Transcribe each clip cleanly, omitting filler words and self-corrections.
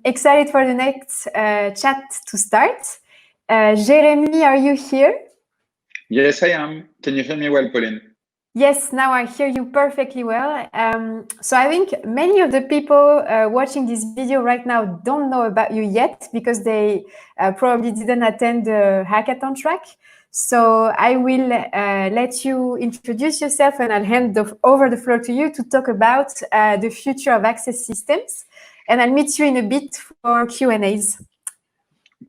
excited for the next chat to start. Jérémy, are you here? Yes, I am. Can you hear me well, Pauline? Yes, now I hear you perfectly well. So I think many of the people watching this video right now don't know about you yet because they probably didn't attend the hackathon track. So I will let you introduce yourself and I'll hand over the floor to you to talk about the future of access systems. And I'll meet you in a bit for Q&As.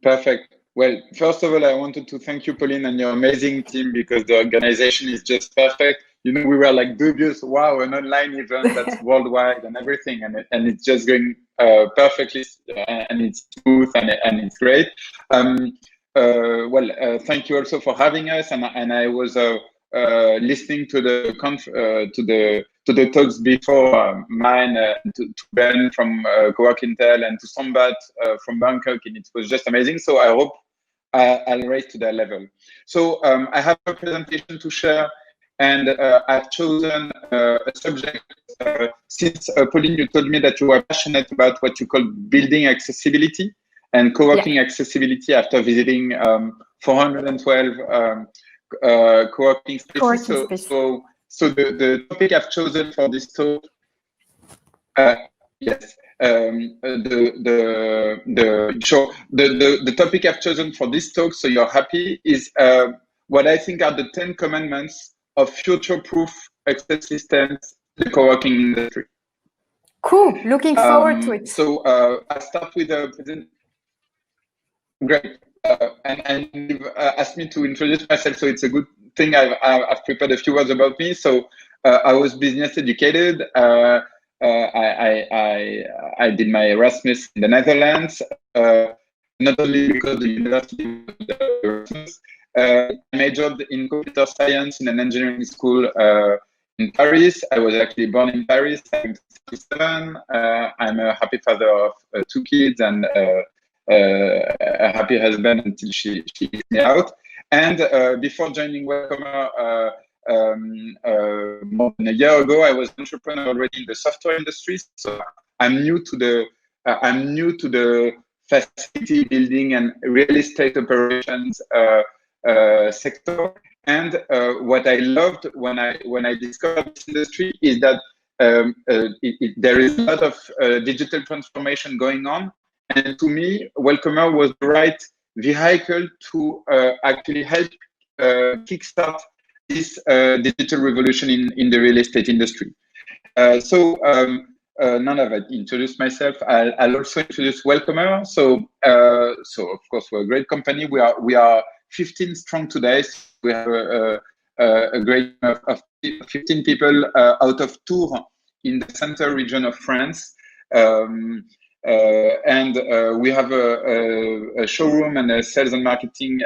Perfect. Well, first of all, I wanted to thank you, Pauline, and your amazing team because the organization is just perfect. You know, we were like dubious, wow, an online event that's worldwide and everything, and it's just going perfectly, and it's smooth and it's great. Thank you also for having us, and I was listening to the talks before mine, to Ben from Coworking and to Sambat from Bangkok, and it was just amazing. So I hope I'll raise to that level. So I have a presentation to share, and I've chosen a subject since Pauline, you told me that you were passionate about what you call building accessibility and co-working accessibility after visiting 412 co-working spaces. So the topic I've chosen for this talk, yes. The topic I've chosen for this talk, so you're happy, is what I think are the 10 commandments of future-proof access systems in the co-working industry. Cool, looking forward to it. So I'll start with a present. Great, and you've asked me to introduce myself, so it's a good thing I've prepared a few words about me. So I was business educated. I did my Erasmus in the Netherlands, not only because the university Erasmus. I majored in computer science in an engineering school in Paris. I was actually born in Paris. I'm 37. I'm a happy father of 2 kids and a happy husband until she gives me out. And before joining Welcomr, more than a year ago, I was an entrepreneur already in the software industry. So I'm new to the facility building and real estate operations sector. And what I loved when I discovered this industry is that there is a lot of digital transformation going on. And to me, Welcomr was the right vehicle to actually help kickstart this digital revolution in the real estate industry. So now that I've introduced myself, I'll also introduce Welcomr. So of course, we're a great company. We are 15 strong today. So we have a great of 15 people out of Tours in the center region of France. We have a showroom and a sales and marketing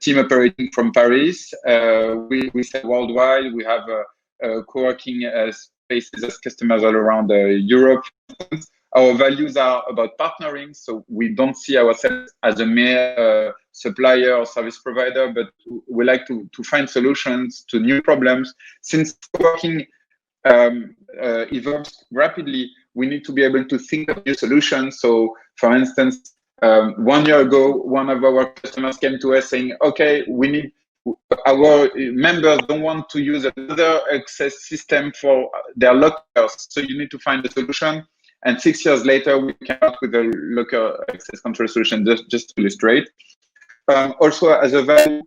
team operating from Paris. We sell worldwide. We have co-working spaces as customers all around Europe. Our values are about partnering, so we don't see ourselves as a mere supplier or service provider, but we like to find solutions to new problems. Since co-working evolves rapidly, we need to be able to think of new solutions. So, for instance, 1 year ago, one of our customers came to us saying, okay, our members don't want to use another access system for their lockers, so you need to find a solution. And 6 years later, we came up with a locker access control solution, just to illustrate. Also, as a value,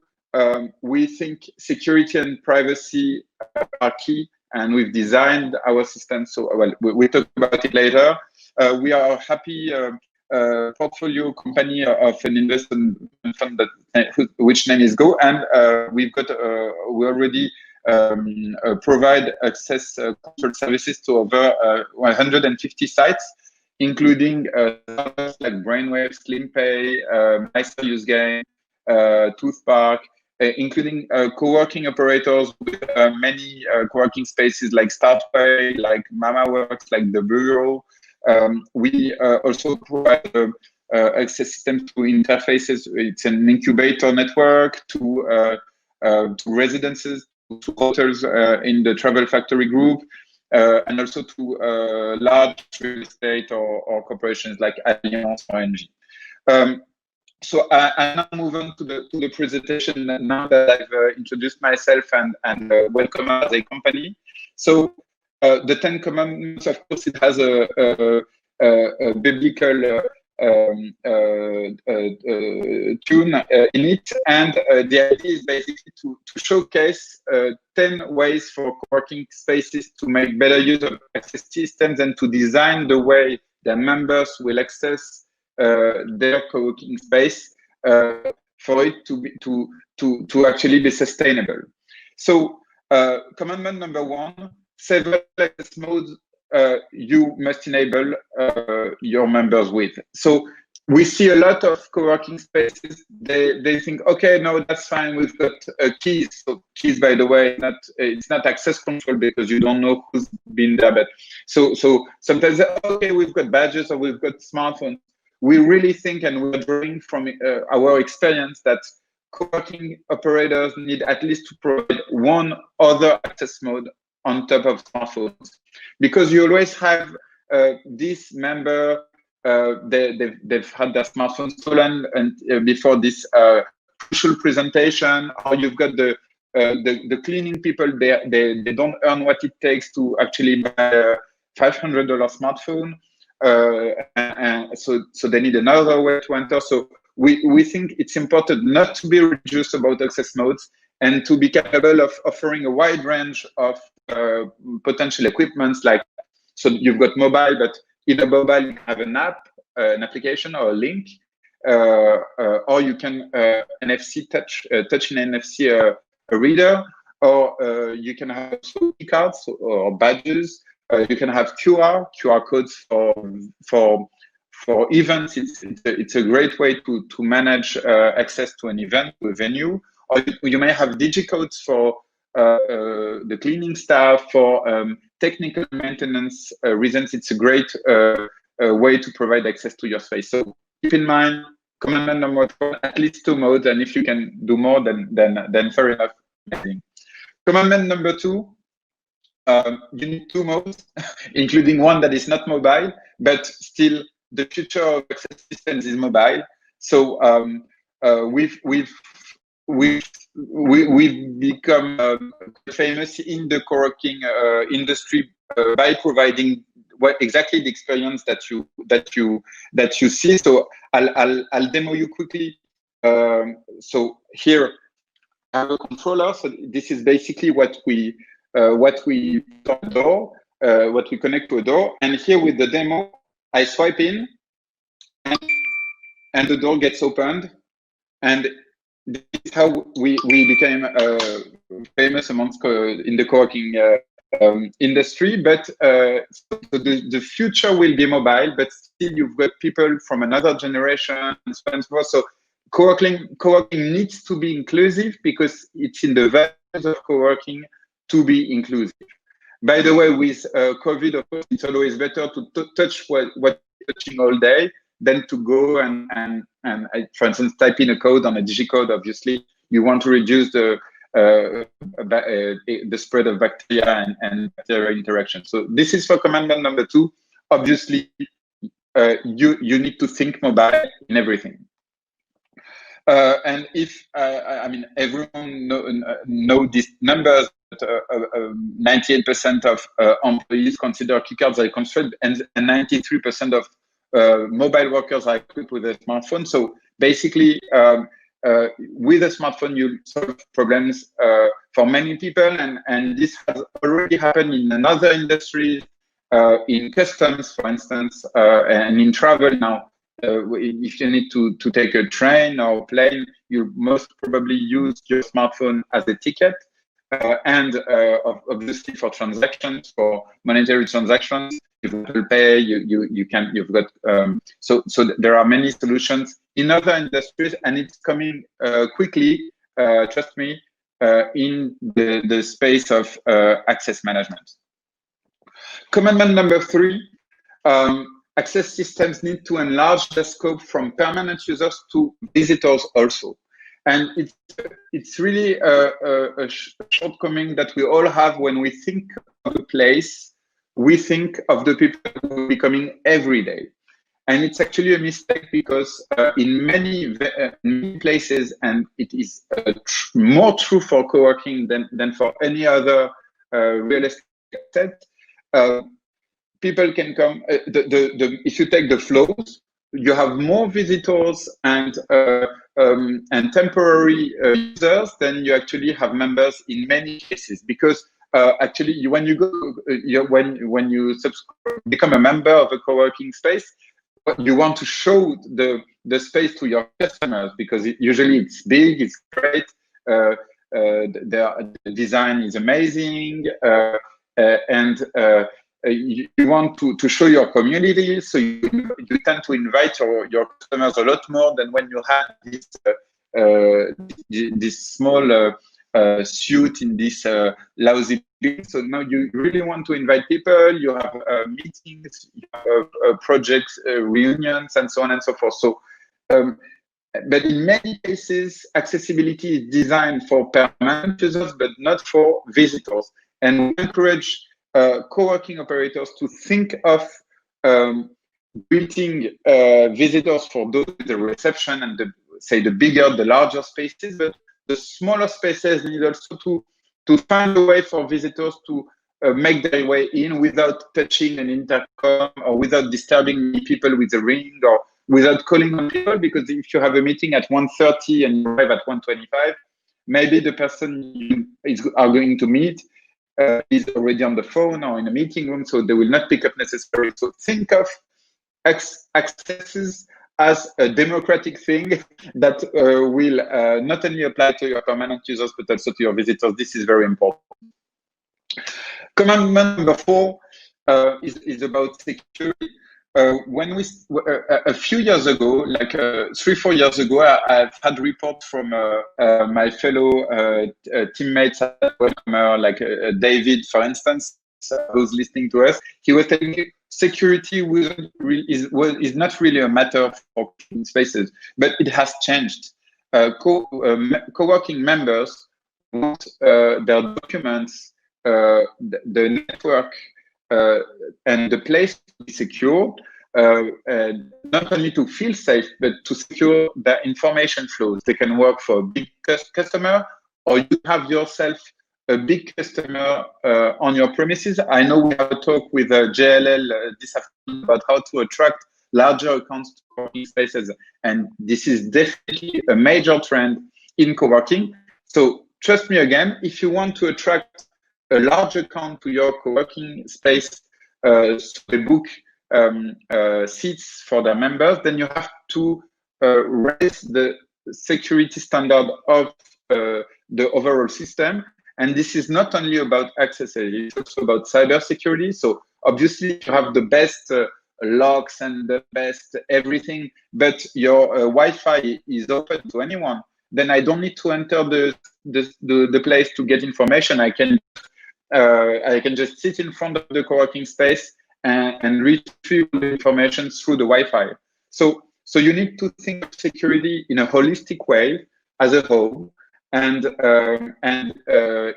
we think security and privacy are key, and we've designed our system. So, well, we'll talk about it later. We are a happy portfolio company of an investment fund which name is Go, and we already provide access control services to over 150 sites, including like Brainwave, SlimPay, Nicer Use Game, Toothpark, including co-working operators with many co-working spaces like Startpay, like MamaWorks, like The Bureau. We also provide access systems to interfaces. It's an incubator network to residences, to hotels in the Travel Factory group. and also to large real estate or corporations like Allianz or Engie. So I now move on to the presentation now that I've introduced myself and Welcomr as a company. So the 10 Commandments, of course, it has a biblical tune in it, and the idea is basically to showcase 10 ways for co-working spaces to make better use of access systems and to design the way their members will access their co-working space for it to actually be sustainable. So commandment number 1, several access modes you must enable your members with. So we see a lot of co-working spaces. They think, okay, no, that's fine. We've got keys. So keys, by the way, it's not access control because you don't know who's been there. But so sometimes, okay, we've got badges or we've got smartphones. We really think, and we're drawing from our experience, that co-working operators need at least to provide one other access mode on top of smartphones, because you always have this member, they've had their smartphone stolen and before this crucial presentation, or you've got the cleaning people, they don't earn what it takes to actually buy a $500 smartphone. And so they need another way to enter. So we think it's important not to be reduced about access modes and to be capable of offering a wide range of potential equipments. Like, so you've got mobile, but in a mobile you have an app, an application or a link, or you can NFC touch in NFC a reader, or you can have key cards or badges. You can have QR codes for events. It's a great way to manage access to an event, to a venue. Or you may have digicodes for the cleaning staff, for technical maintenance reasons. It's a great way to provide access to your space. So keep in mind, commandment number 1, at least 2 modes, and if you can do more, then fair enough. Commandment number 2. You need 2 modes, including one that is not mobile, but still the future of access systems is mobile. So we've become famous in the co-working industry by providing exactly the experience that you see. So I'll demo you quickly. So here I have a controller. So this is basically what we put on a door, what we connect to a door. And here with the demo, I swipe in, and the door gets opened. And this is how we became famous amongst in the co-working industry. But so the future will be mobile, but still you've got people from another generation and so on and so forth. So co-working needs to be inclusive, because it's in the values of co-working to be inclusive. By the way, with COVID, of course, it's always better to touch what you're touching all day than to go and for instance, type in a code on a digicode. Obviously, you want to reduce the spread of bacteria and bacterial interaction. So this is for commandment number 2. Obviously, you need to think mobile in everything. And if I mean, everyone know these numbers. 98% of employees consider keycards are constrained, and 93% of mobile workers are equipped with a smartphone. So basically, with a smartphone, you solve problems for many people, and this has already happened in another industry, in customs, for instance, and in travel now. If you need to take a train or plane, you most probably use your smartphone as a ticket. And obviously for transactions, for monetary transactions, if you will pay, you've got so there are many solutions in other industries, and it's coming quickly. Trust me, in the space of access management. Commandment number 3. Access systems need to enlarge the scope from permanent users to visitors also. And it's really a shortcoming that we all have when we think of a place we think of the people who will be coming every day. And it's actually a mistake because in many places, and it is more true for co-working than for any other real estate asset, people can come, if you take the flows, you have more visitors and temporary users than you actually have members in many cases, because actually when you go, when you become a member of a co-working space, you want to show the space to your customers, because usually it's big, it's great, the design is amazing, and you want to show your community, so you tend to invite your customers a lot more than when you have this small suite in this lousy building. So now you really want to invite people, you have meetings, you have projects, reunions, and so on and so forth. So, but in many cases, accessibility is designed for permanent users, but not for visitors. And we encourage co-working operators to think of building visitors for those with the reception and the bigger, the larger spaces, but the smaller spaces need also to find a way for visitors to make their way in without touching an intercom or without disturbing people with a ring or without calling on people, because if you have a meeting at 1:30 and you arrive at 1:25, maybe the person you are going to meet is already on the phone or in a meeting room, so they will not pick up necessarily. So think of accesses as a democratic thing that will not only apply to your permanent users, but also to your visitors. This is very important. Commandment number 4 is about security. When we a few years ago, like 3-4 years ago, I've had reports from my fellow teammates at Welcomr, like David, for instance, who's listening to us. He was telling me security is not really a matter for spaces, but it has changed. Co-working members want their documents, the network, and the place to be secure, not only to feel safe, but to secure their information flows. They can work for a big customer, or you have yourself a big customer on your premises. I know we have a talk with JLL this afternoon about how to attract larger accounts to co-working spaces, and this is definitely a major trend in co-working. So trust me again, if you want to attract a large account to your co-working space, so they book seats for their members, then you have to raise the security standard of the overall system. And this is not only about accessibility, it's also about cybersecurity. So obviously you have the best locks and the best everything, but your Wi-Fi is open to anyone, then I don't need to enter the place to get information. I can just sit in front of the co-working space and retrieve the information through the Wi-Fi. So you need to think of security in a holistic way as a whole, and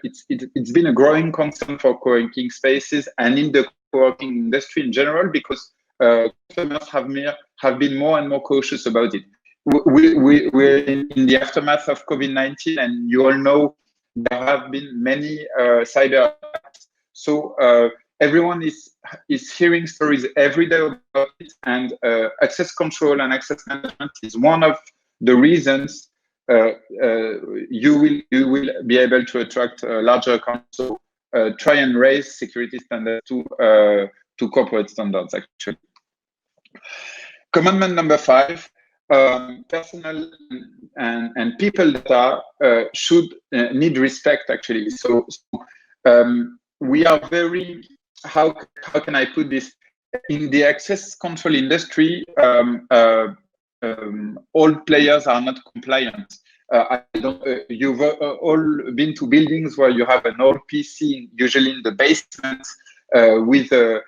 it's been a growing concern for co-working spaces and in the co-working industry in general, because customers have been more and more cautious about it. We're in the aftermath of COVID-19, and you all know there have been many cyber attacks. So everyone is hearing stories every day about it, and access control and access management is one of the reasons you will be able to attract larger accounts. So try and raise security standards to corporate standards, actually. Commandment number 5. Personal and people data should need respect, actually. So we are very, how can I put this? In the access control industry, all players are not compliant. You've all been to buildings where you have an old PC, usually in the basement, with a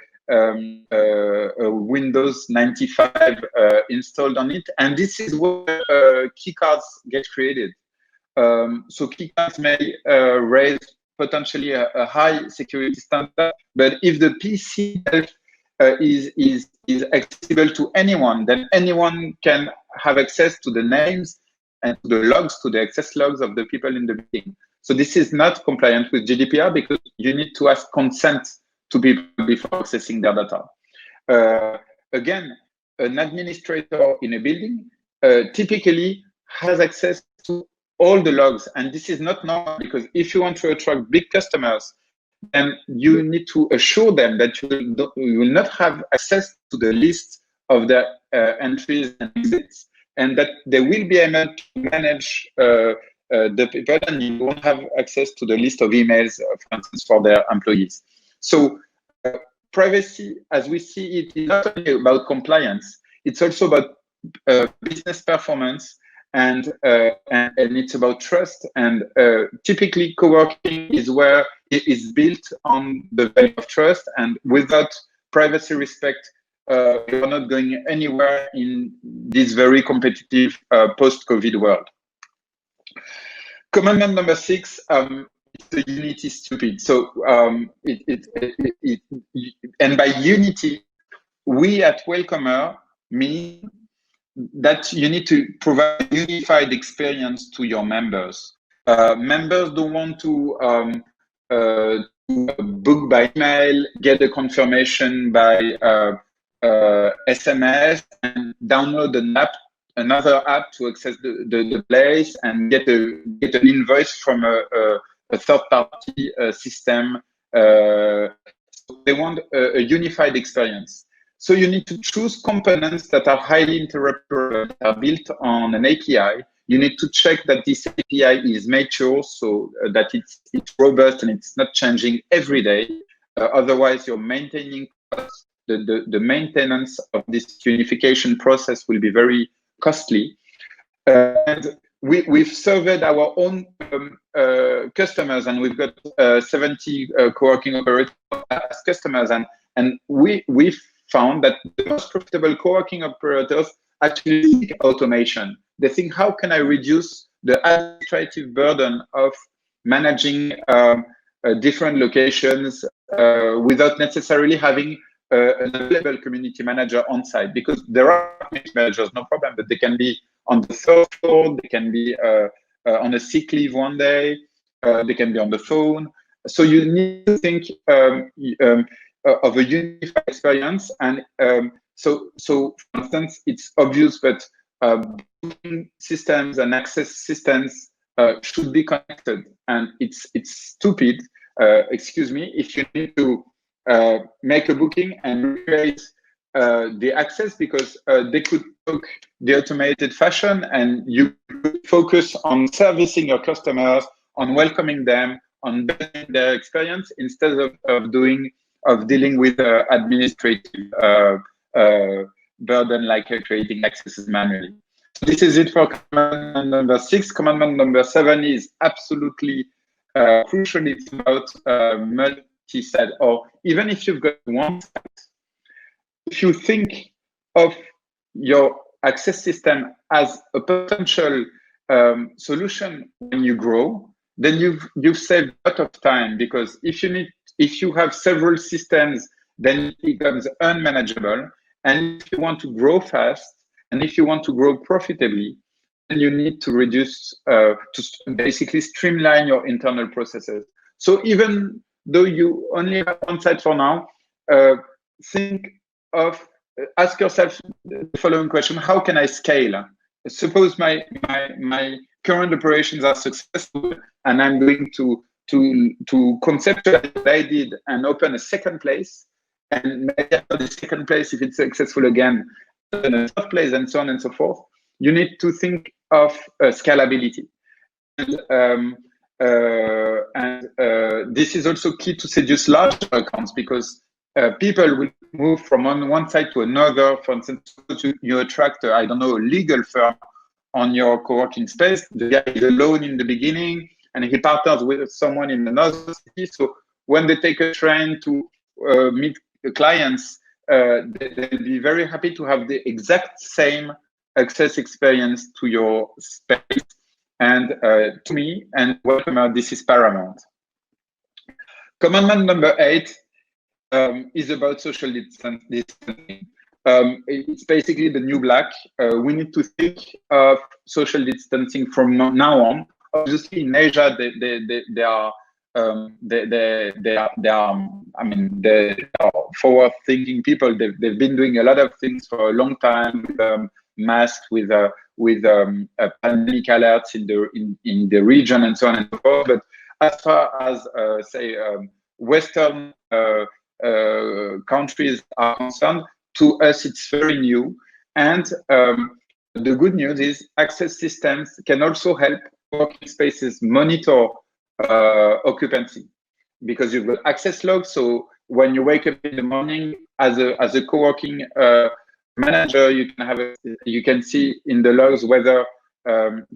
Windows 95 installed on it, and this is where keycards get created. So keycards may raise potentially a high security standard, but if the PC is accessible to anyone, then anyone can have access to the names and to the logs, to the access logs of the people in the meeting. So this is not compliant with GDPR because you need to ask consent to people before accessing their data. Again, an administrator in a building typically has access to all the logs, and this is not normal because if you want to attract big customers, then you need to assure them that you will not have access to the list of their entries and exits, and that they will be able to manage the people, and you won't have access to the list of emails, for instance, for their employees. So privacy, as we see it, is not only about compliance, it's also about business performance, and it's about trust. And typically, co-working is where it is built on the value of trust, and without privacy respect, you're not going anywhere in this very competitive post-COVID world. Commandment number 6, the unity is stupid. So and by unity, we at Welcomr mean that you need to provide a unified experience to your members. Members don't want to book by email, get a confirmation by SMS, and download another app to access the place, and get an invoice from a third-party system. So they want a unified experience. So you need to choose components that are highly interoperable, that are built on an API. You need to check that this API is mature, so that it's robust and it's not changing every day. Otherwise, you're maintaining costs. The maintenance of this unification process will be very costly. And we've surveyed our own customers, and we've got 70 co-working operators as customers, and we've found that the most profitable co-working operators actually think automation. They think, how can I reduce the administrative burden of managing different locations without necessarily having an available community manager on site? Because there are community managers, no problem, but they can be on the third floor, they can be on a sick leave one day, they can be on the phone. So you need to think of a unified experience. And so for instance, it's obvious, but booking systems and access systems should be connected. And it's stupid, excuse me, if you need to make a booking and recreate the access, because they could book the automated fashion, and you could focus on servicing your customers, on welcoming them, on building their experience, instead of dealing with administrative burden, like creating accesses manually. So this is it for commandment number 6. Commandment number 7 is absolutely crucial. It's about multi-site, or even if you've got one site, if you think of your access system as a potential solution when you grow, then you've saved a lot of time, because if you have several systems, then it becomes unmanageable. And if you want to grow fast, and if you want to grow profitably, then you need to reduce, to basically streamline your internal processes. So even though you only have one site for now, ask yourself the following question: how can I scale? Suppose my current operations are successful, and I'm going to conceptualize what I did and open a second place, and maybe after the second place, if it's successful again, open a third place, and so on and so forth. You need to think of scalability. And this is also key to seduce large accounts, because people will move from one side to another. For instance, you attract, I don't know, a legal firm on your co-working space. The guy is alone in the beginning, and he partners with someone in another city. So when they take a train to meet the clients, they'll be very happy to have the exact same access experience to your space. And to me and Welcomr, this is paramount. Commandment number 8 is about social distancing. It's basically the new black. We need to think of social distancing from now on. Obviously, in Asia, they are I mean, they are forward-thinking people. They've been doing a lot of things for a long time with masks, with pandemic alerts in the region, and so on and so forth. But as far as say Western countries are concerned, to us it's very new. And the good news is access systems can also help working spaces monitor occupancy, because you've got access logs. So when you wake up in the morning as a co-working manager, you can see in the logs whether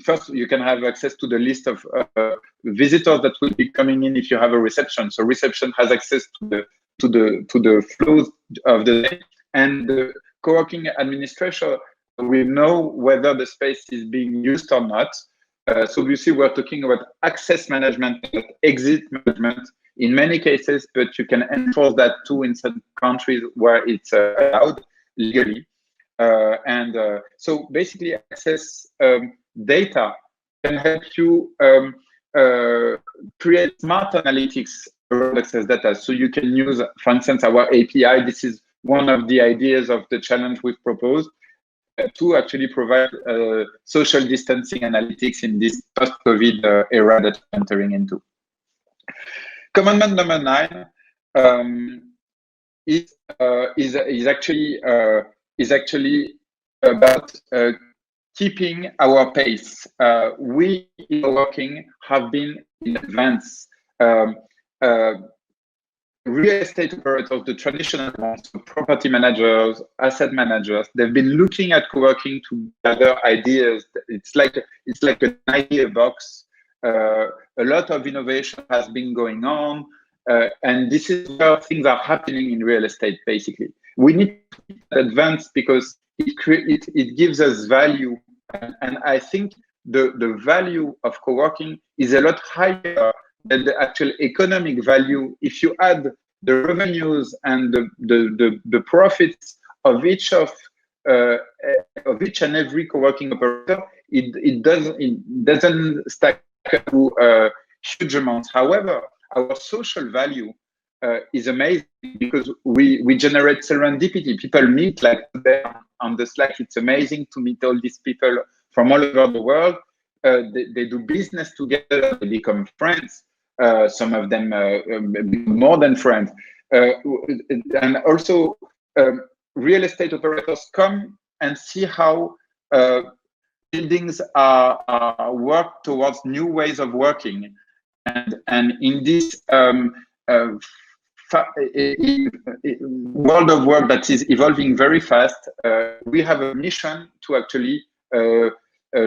first you can have access to the list of visitors that will be coming in if you have a reception. So reception has access to the flows of the day, and the co-working administrator will know whether the space is being used or not. So you see, we're talking about access management, not exit management in many cases, but you can enforce that too in some countries where it's allowed legally. So basically, access data can help you create smart analytics around access data. So you can use, for instance, our API. This is one of the ideas of the challenge we've proposed, to actually provide social distancing analytics in this post-COVID era that we're entering into. Commandment number 9 is actually about keeping our pace. We in Coworking have been in advance. Real estate operators, the traditional ones, so property managers, asset managers, they've been looking at co-working to gather ideas. It's like an idea box. A lot of innovation has been going on, and this is where things are happening in real estate. Basically, we need to advance because it gives us value, and I think the value of co-working is a lot higher than the actual economic value. If you add the revenues and the profits of each and every co-working operator, it doesn't stack to huge amounts. However, our social value is amazing because we generate serendipity. People meet, like today on the Slack. It's amazing to meet all these people from all over the world. They do business together. They become friends. Some of them more than friends. And also, real estate operators come and see how buildings are work towards new ways of working. And in this world of work that is evolving very fast, we have a mission to actually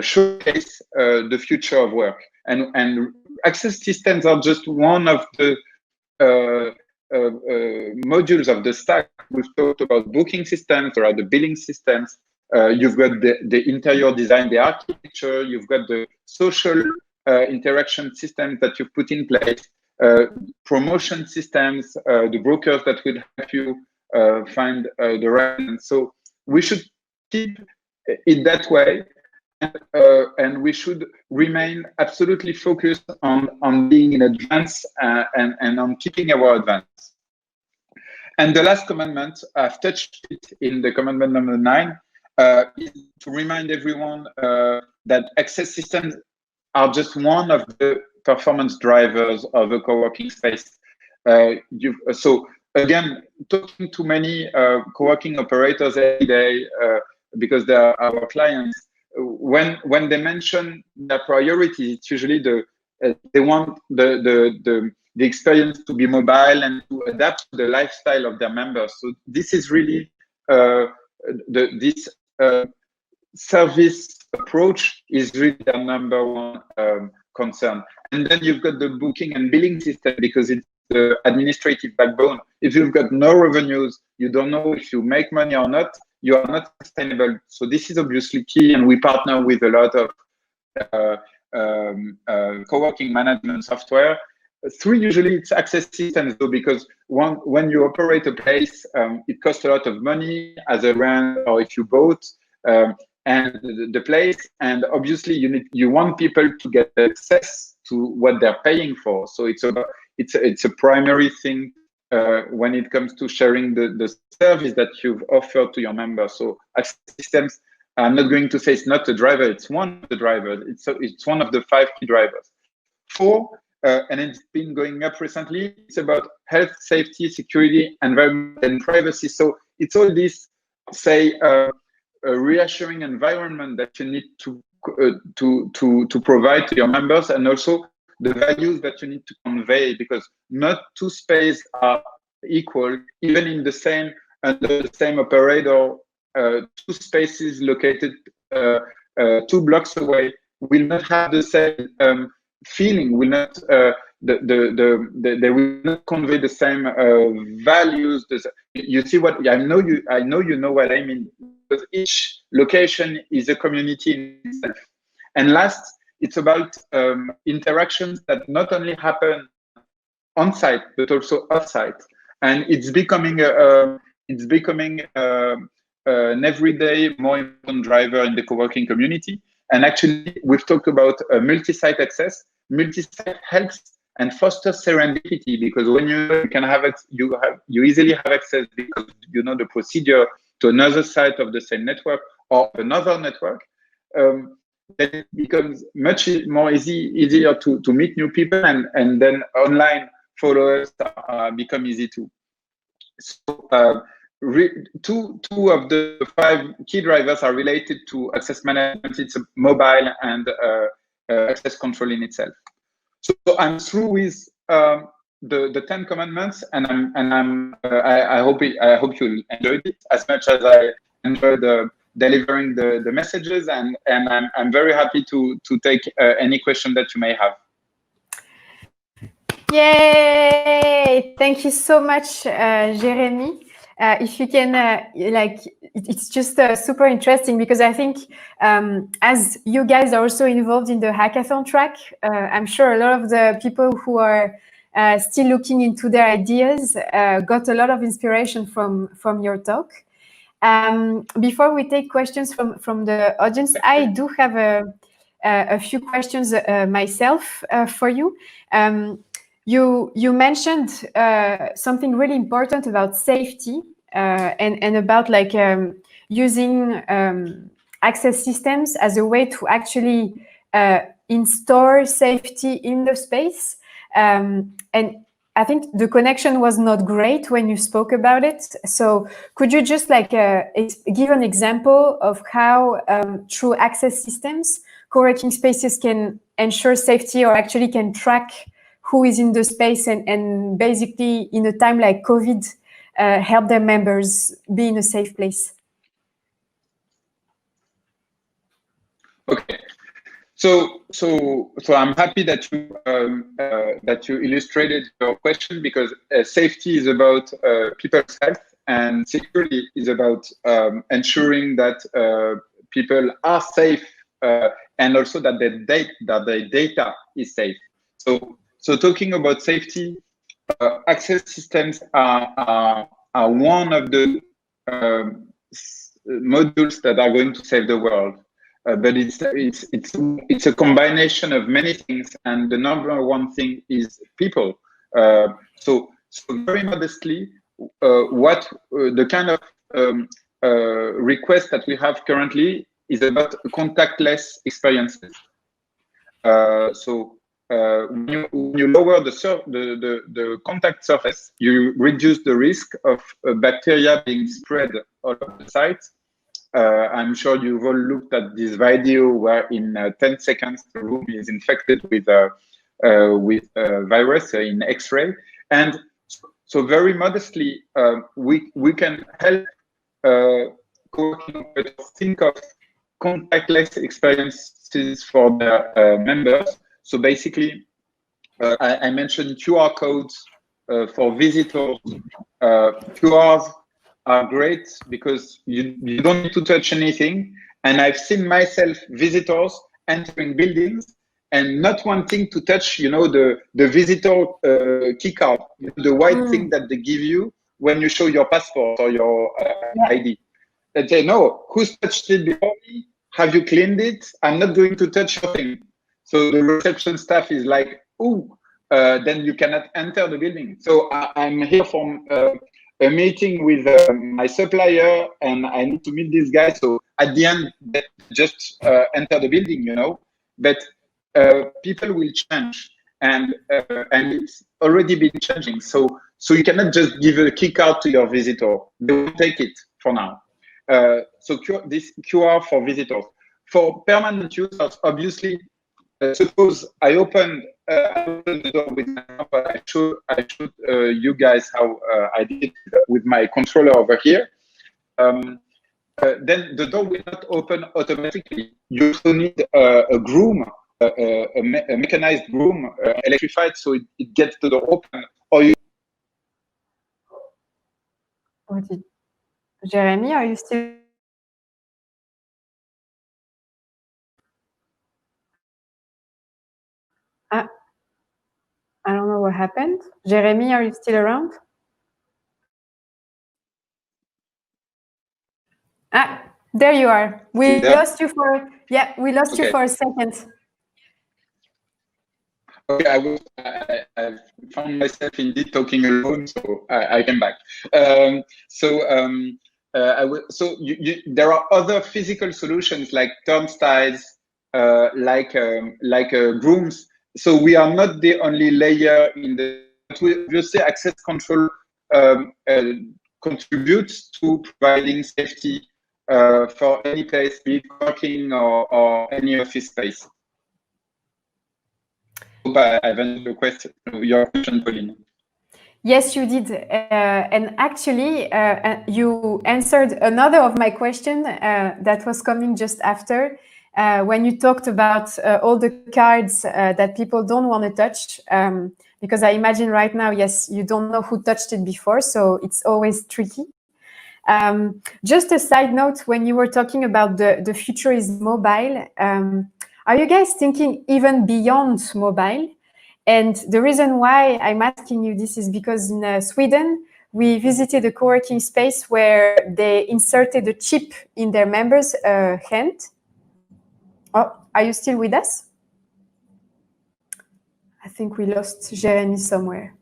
showcase the future of work. And access systems are just one of the modules of the stack. We've talked about booking systems, there are the billing systems, you've got the interior design, the architecture, you've got the social interaction systems that you've put in place, promotion systems, the brokers that will help you find the right. And so we should keep it that way. And we should remain absolutely focused on being in advance and on keeping our advance. And the last commandment, I've touched it in the commandment number 9, is to remind everyone that access systems are just one of the performance drivers of a co-working space. So again, talking to many co-working operators every day, because they are our clients, when they mention their priority, it's usually they want the experience to be mobile and to adapt to the lifestyle of their members. So this is really this service approach is really their number one concern. And then you've got the booking and billing system, because it's the administrative backbone. If you've got no revenues, you don't know if you make money or not, you are not sustainable. So this is obviously key, and we partner with a lot of co-working management software. Three, usually it's access systems, though, because when you operate a place, it costs a lot of money as a rent, or if you bought and the place, and obviously you want people to get access to what they're paying for. So it's a primary thing when it comes to sharing the service that you've offered to your members. So access systems, I'm not going to say it's not a driver, it's one of the drivers. It's one of the 5 key drivers. 4, and it's been going up recently, it's about health, safety, security, environment, and privacy. So it's all this, say, a reassuring environment that you need to provide to your members, and also the values that you need to convey, because not 2 spaces are equal, even in the same under the same operator. 2 spaces located 2 blocks away will not have the same feeling, will not they will not convey the same values. You see what I know you know what I mean, because each location is a community in itself. And last, it's about interactions that not only happen on site but also off site, and it's becoming an everyday more important driver in the co-working community. And actually, we've talked about multi-site access. Multi-site helps and fosters serendipity, because when you can have you easily have access because you know the procedure to another site of the same network or another network. Then it becomes much more easier to meet new people, and then online followers become easy too. So two of the 5 key drivers are related to access management. It's mobile and access control in itself. So I'm through with the 10 commandments, and I hope you enjoyed it as much as I enjoyed delivering the messages, and I'm very happy to take any question that you may have. Yay! Thank you so much, Jérémy. If you can, it's just super interesting, because I think as you guys are also involved in the hackathon track, I'm sure a lot of the people who are still looking into their ideas got a lot of inspiration from your talk. Before we take questions from the audience, I do have a few questions myself for you. You mentioned something really important about safety and about using access systems as a way to actually install safety in the space. And I think the connection was not great when you spoke about it. So could you just give an example of how through access systems, co-working spaces can ensure safety, or actually can track who is in the space, and basically in a time like COVID, help their members be in a safe place? Okay, so I'm happy that you illustrated your question, because safety is about people's health, and security is about ensuring that people are safe, and also that their data is safe. So talking about safety, access systems are one of the modules that are going to save the world. But it's a combination of many things, and the number one thing is people. So very modestly, what the kind of request that we have currently is about contactless experiences. When you lower the contact surface, you reduce the risk of bacteria being spread all over the site. I'm sure you've all looked at this video where in 10 seconds the room is infected with virus in X-ray, and so very modestly we can help co-working operators think of contactless experiences for their members. So basically, I mentioned QR codes for visitors. QRs are great because you don't need to touch anything. And I've seen myself visitors entering buildings and not wanting to touch, the visitor key card, the white thing that they give you when you show your passport or your ID. They say, no, who's touched it before me? Have you cleaned it? I'm not going to touch your thing. So the reception staff is like, ooh, then you cannot enter the building. So I'm here from a meeting with my supplier, and I need to meet this guy. So at the end, they just enter the building, But people will change, and it's already been changing. So you cannot just give a key card to your visitor. They will take it for now. So this QR for visitors. For permanent users, obviously, suppose I opened the door with my number. I showed you guys how I did it with my controller over here. Then the door will not open automatically. You also need a groom, a mechanized groom, electrified, so it gets the door open. Or you. Jérémy, are you still? I don't know what happened. Jérémy, are you still around? There you are. We lost you for you for a second. Okay, I found myself indeed talking alone, so I came back. There are other physical solutions like turnstiles, like grooms. So we are not the only layer in the. Obviously, access control contributes to providing safety for any place, be it working or any office space. I've answered your question, Pauline. Yes, you did. And actually, you answered another of my question that was coming just after, when you talked about all the cards that people don't want to touch. Because I imagine right now, yes, you don't know who touched it before, so it's always tricky. Just a side note, when you were talking about the future is mobile, are you guys thinking even beyond mobile? And the reason why I'm asking you this is because in Sweden, we visited a co-working space where they inserted a chip in their members' hand. Oh, are you still with us? I think we lost Jérémy somewhere.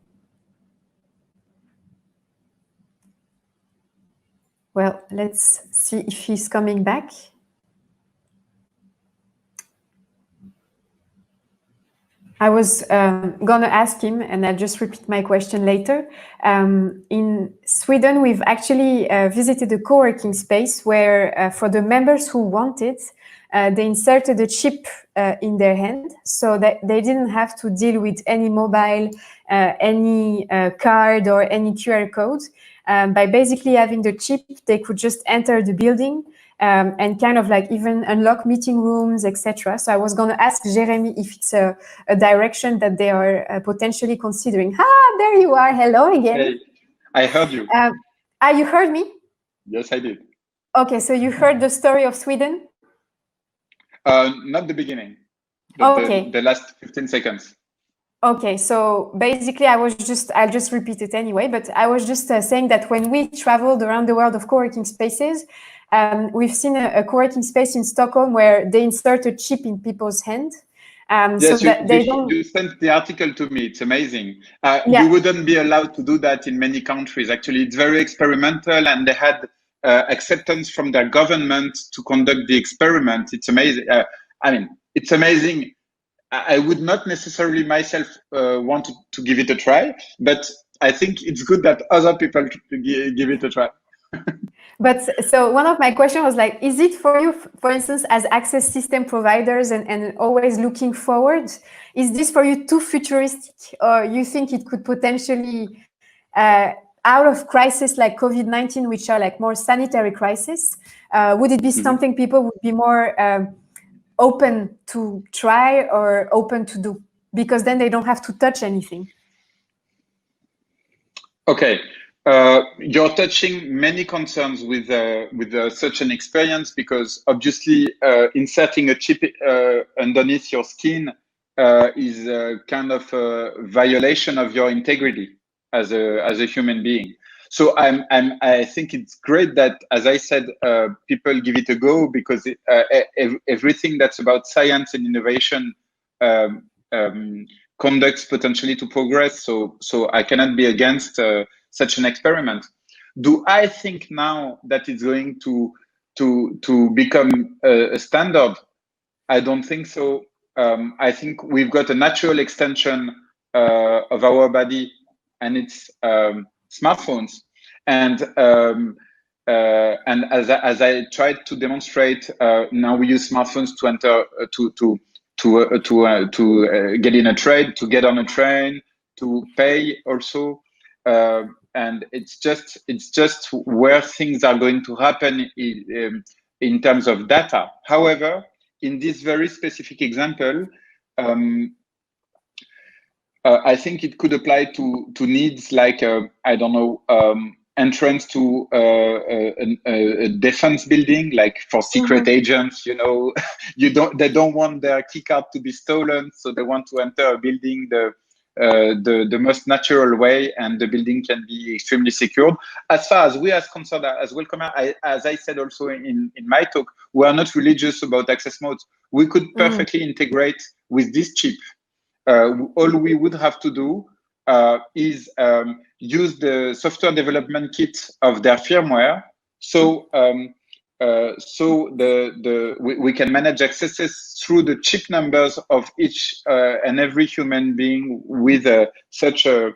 Well, let's see if he's coming back. I was going to ask him, and I'll just repeat my question later. In Sweden, we've actually visited a co-working space where for the members who wanted, they inserted a chip in their hand so that they didn't have to deal with any mobile, any card or any QR code. By basically having the chip, they could just enter the building and kind of like even unlock meeting rooms, etc. So I was going to ask Jérémy if it's a direction that they are potentially considering. There you are. Hello again. Hey, I heard you. You heard me? Yes, I did. Okay, so you heard the story of Sweden? Not the beginning. Okay. The last 15 seconds. Okay, so basically I'll just repeat it anyway, but I was just saying that when we traveled around the world of co-working spaces, we've seen a co-working space in Stockholm where they insert a chip in people's hand. Yes, so that you sent the article to me. It's amazing. You wouldn't be allowed to do that in many countries. Actually, it's very experimental, and they had acceptance from their government to conduct the experiment. It's amazing. It's amazing. I would not necessarily myself want to give it a try, but I think it's good that other people give it a try. But so one of my questions was like, is it for you, for instance, as access system providers and always looking forward, is this for you too futuristic, or you think it could potentially, out of crisis like COVID-19, which are like more sanitary crisis, would it be something people would be more open to try or open to do, because then they don't have to touch anything? Okay. You're touching many concerns with such an experience, because obviously inserting a chip underneath your skin is a kind of a violation of your integrity as a human being. So I think it's great that, as I said, people give it a go, because everything that's about science and innovation conducts potentially to progress. So I cannot be against such an experiment. Do I think now that it's going to become a standard? I don't think so. I think we've got a natural extension of our body, and it's smartphones. And as I tried to demonstrate, now we use smartphones to enter to get in a trade, to get on a train, to pay also. And it's just where things are going to happen in terms of data. However, in this very specific example, I think it could apply to needs like I don't know, entrance to a defense building, like for secret agents. You know, they don't want their key card to be stolen, so they want to enter a building the most natural way, and the building can be extremely secured. As far as we are concerned, as Welcomr, as I said also in my talk, we are not religious about access modes. We could perfectly integrate with this chip. All we would have to do is use the software development kit of their firmware. So we can manage accesses through the chip numbers of each and every human being with such a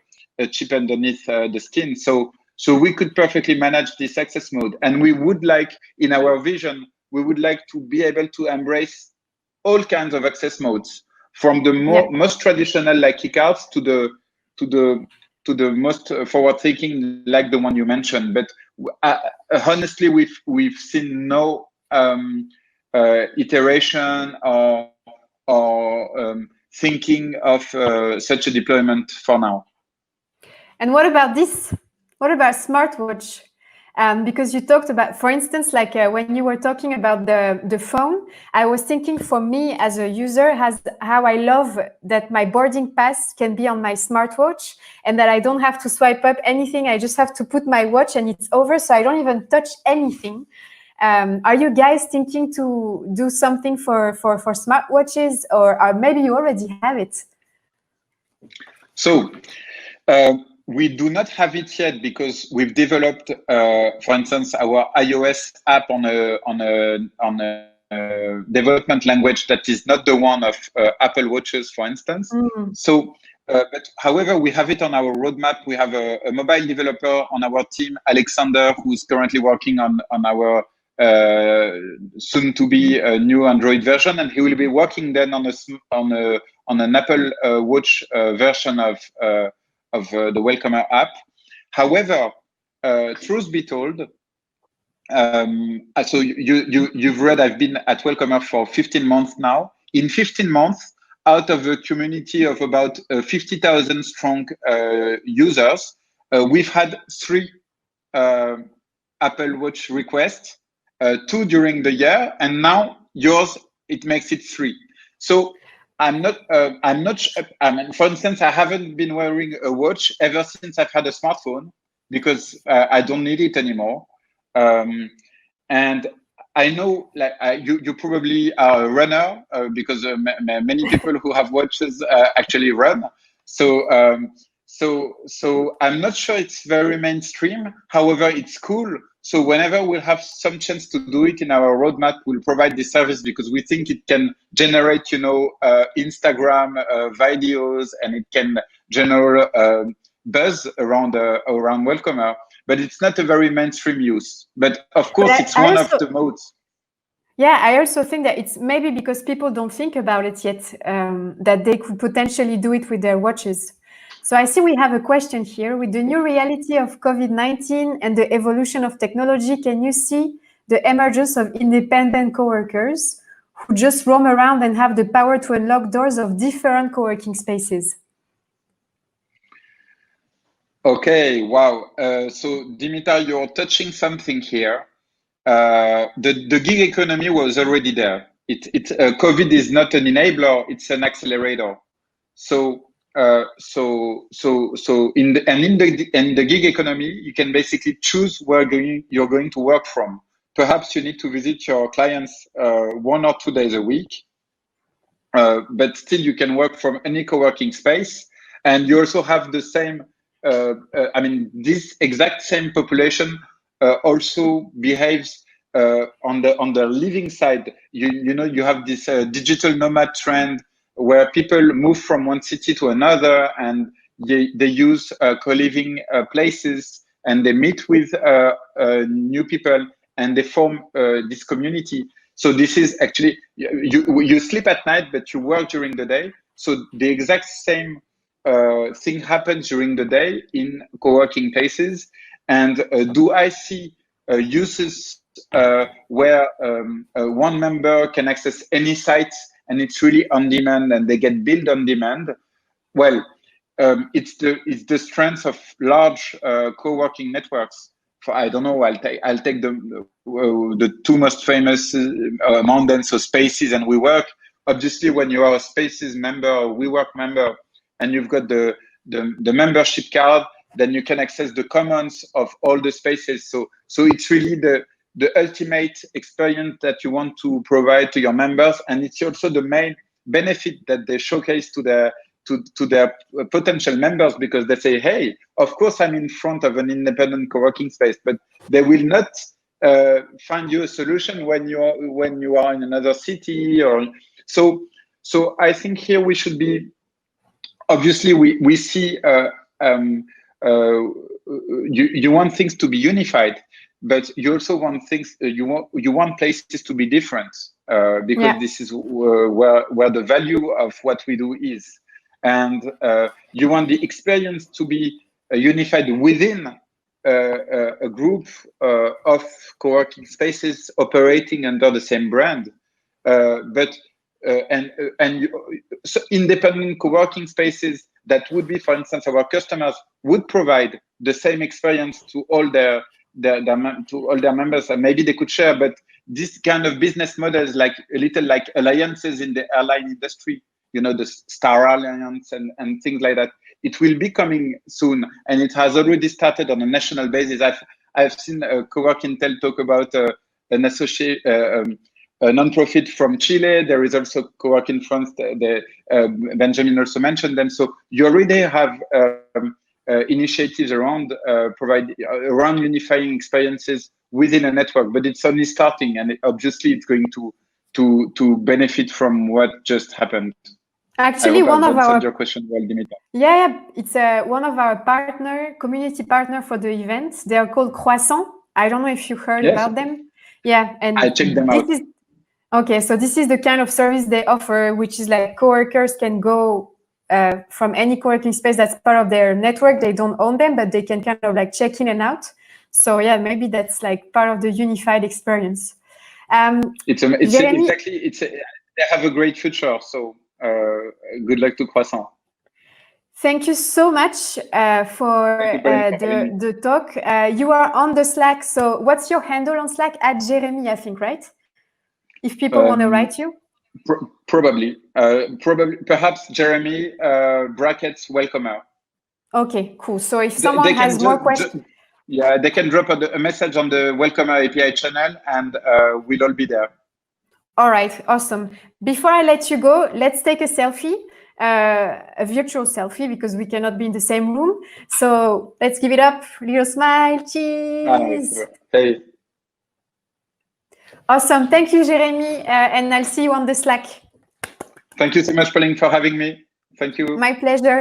chip underneath the skin. So we could perfectly manage this access mode. And we would like, in our vision, we would like to be able to embrace all kinds of access modes, from the most traditional like keycards to the most forward-thinking like the one you mentioned. But honestly, we've seen no iteration or thinking of such a deployment for now. And what about this? What about smartwatch? Because you talked about, for instance, like when you were talking about the phone, I was thinking for me as a user, how I love that my boarding pass can be on my smartwatch, and that I don't have to swipe up anything. I just have to put my watch and it's over. So I don't even touch anything. Are you guys thinking to do something for smartwatches, or maybe you already have it? So we do not have it yet, because we've developed, for instance, our iOS app on a development language that is not the one of Apple Watches, for instance. So, but however, we have it on our roadmap. We have a mobile developer on our team, Alexander, who's currently working on our soon to be a new Android version, and he will be working then on an Apple Watch version of the Welcomr app. However, truth be told, so you've read I've been at Welcomr for 15 months now. In 15 months, out of a community of about 50,000 strong users, we've had 3 Apple Watch requests, 2 during the year, and now yours, it makes it 3. So I'm not, I mean, for instance, I haven't been wearing a watch ever since I've had a smartphone, because I don't need it anymore. And I know, like, you probably are a runner, because many people who have watches actually run. So I'm not sure it's very mainstream. However, it's cool. So whenever we'll have some chance to do it in our roadmap, we'll provide this service, because we think it can generate, you know, Instagram videos, and it can generate buzz around Welcomr. But it's not a very mainstream use. But of course, it's one of the modes. Yeah, I also think that it's maybe because people don't think about it yet, that they could potentially do it with their watches. So I see we have a question here. With the new reality of COVID-19 and the evolution of technology, can you see the emergence of independent coworkers who just roam around and have the power to unlock doors of different co-working spaces? Okay, wow. So Dimitar, you're touching something here. The gig economy was already there. COVID is not an enabler; it's an accelerator. So in the gig economy, you can basically choose where you're going to work from. Perhaps you need to visit your clients 1 or 2 days a week, but still you can work from any co-working space, and you also have the same. I mean, this exact same population also behaves on the living side. You know, you have this digital nomad trend where people move from one city to another, and they use co-living places, and they meet with new people, and they form this community. So this is actually, you sleep at night, but you work during the day. So the exact same thing happens during the day in co-working places. And do I see uses where one member can access any site and it's really on demand and they get billed on demand? Well, it's the strength of large co-working networks. For, I don't know, I'll take the two most famous among them, so Spaces and WeWork. Obviously, when you are a Spaces member or WeWork member, and you've got the membership card, then you can access the commons of all the spaces. So it's really the ultimate experience that you want to provide to your members, and it's also the main benefit that they showcase to their potential members, because they say, hey, of course I'm in front of an independent co-working space, but they will not find you a solution when you are in another city. Or so I think here we should be, obviously we see you want things to be unified, but you also want things, you want places to be different, because this is where the value of what we do is. And you want the experience to be unified within a group of co-working spaces operating under the same brand. So independent co-working spaces that would be, for instance, our customers would provide the same experience to all their members, and maybe they could share. But this kind of business models, like a little like alliances in the airline industry, you know, the Star Alliance and things like that, it will be coming soon, and it has already started on a national basis. I've seen Co-working Intel talk about an associate. A non-profit from Chile. There is also Co-work in France. Benjamin also mentioned them. So you already have initiatives around around unifying experiences within a network, but it's only starting, and obviously it's going to benefit from what just happened. Actually, one of our your question, well, Dimitar. Yeah, it's one of our community partner for the event. They are called Croissant. I don't know if you heard about them. Yeah, and I checked them out. Okay, so this is the kind of service they offer, which is like coworkers can go from any co-working space that's part of their network. They don't own them, but they can kind of like check in and out. So yeah, maybe that's like part of the unified experience. Jérémy, exactly. They have a great future. So good luck to Croissant. Thank you so much for the talk. You are on the Slack. So what's your handle on Slack? At Jérémy, I think, right? If people want to write you? Probably, perhaps Jérémy brackets Welcomr. Okay, cool. So if someone has more questions, yeah, they can drop a message on the Welcomr API channel, and we'll all be there. All right, awesome. Before I let you go, let's take a selfie, a virtual selfie, because we cannot be in the same room. So let's give it up. Little smile, cheese. Hey. Awesome. Thank you, Jérémy, and I'll see you on the Slack. Thank you so much, Pauline, for having me. Thank you. My pleasure.